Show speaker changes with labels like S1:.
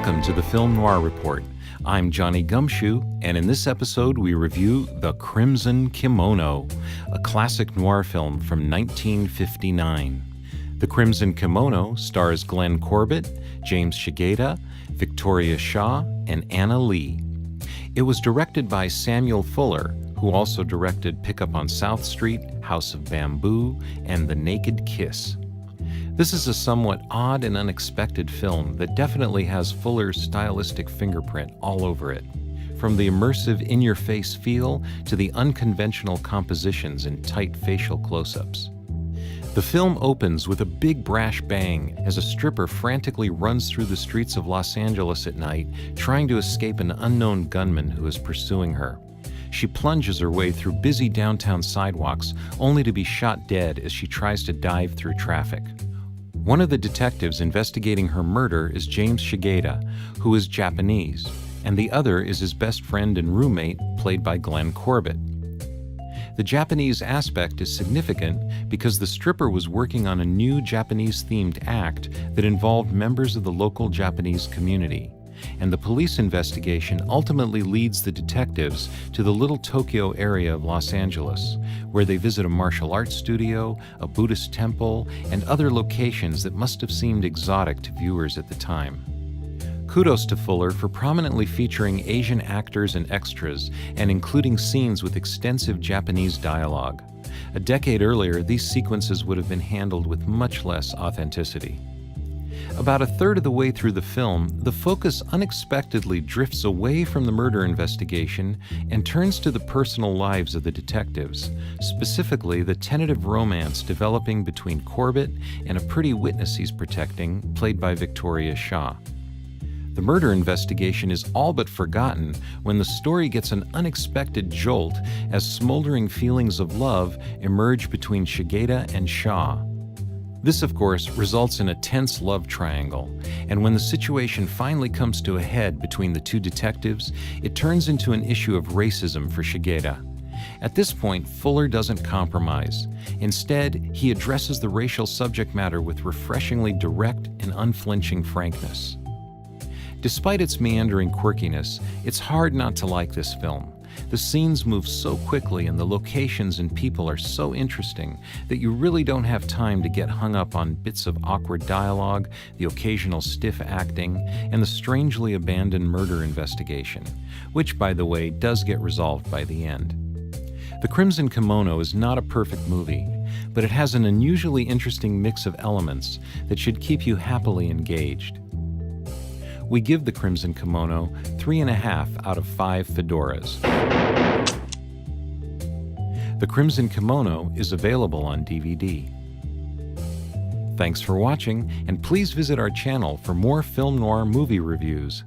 S1: Welcome to the Film Noir Report. I'm Johnny Gumshoe, and in this episode we review The Crimson Kimono, a classic noir film from 1959. The Crimson Kimono stars Glenn Corbett, James Shigeta, Victoria Shaw, and Anna Lee. It was directed by Samuel Fuller, who also directed Pickup on South Street, House of Bamboo, and The Naked Kiss. This is a somewhat odd and unexpected film that definitely has Fuller's stylistic fingerprint all over it, from the immersive in-your-face feel to the unconventional compositions and tight facial close-ups. The film opens with a big brash bang as a stripper frantically runs through the streets of Los Angeles at night, trying to escape an unknown gunman who is pursuing her. She plunges her way through busy downtown sidewalks, only to be shot dead as she tries to dive through traffic. One of the detectives investigating her murder is James Shigeta, who is Japanese, and the other is his best friend and roommate, played by Glenn Corbett. The Japanese aspect is significant because the stripper was working on a new Japanese-themed act that involved members of the local Japanese community, and the police investigation ultimately leads the detectives to the Little Tokyo area of Los Angeles, where they visit a martial arts studio, a Buddhist temple, and other locations that must have seemed exotic to viewers at the time. Kudos to Fuller for prominently featuring Asian actors and extras and including scenes with extensive Japanese dialogue. A decade earlier, these sequences would have been handled with much less authenticity. About a third of the way through the film, the focus unexpectedly drifts away from the murder investigation and turns to the personal lives of the detectives, specifically the tentative romance developing between Corbett and a pretty witness he's protecting, played by Victoria Shaw. The murder investigation is all but forgotten when the story gets an unexpected jolt as smoldering feelings of love emerge between Shigeta and Shaw. This, of course, results in a tense love triangle, and when the situation finally comes to a head between the two detectives, it turns into an issue of racism for Shigeta. At this point, Fuller doesn't compromise. Instead, he addresses the racial subject matter with refreshingly direct and unflinching frankness. Despite its meandering quirkiness, it's hard not to like this film. The scenes move so quickly and the locations and people are so interesting that you really don't have time to get hung up on bits of awkward dialogue, the occasional stiff acting, and the strangely abandoned murder investigation, which, by the way, does get resolved by the end. The Crimson Kimono is not a perfect movie, but it has an unusually interesting mix of elements that should keep you happily engaged. We give The Crimson Kimono 3.5 out of 5 fedoras. The Crimson Kimono is available on DVD. Thanks for watching, and please visit our channel for more film noir movie reviews.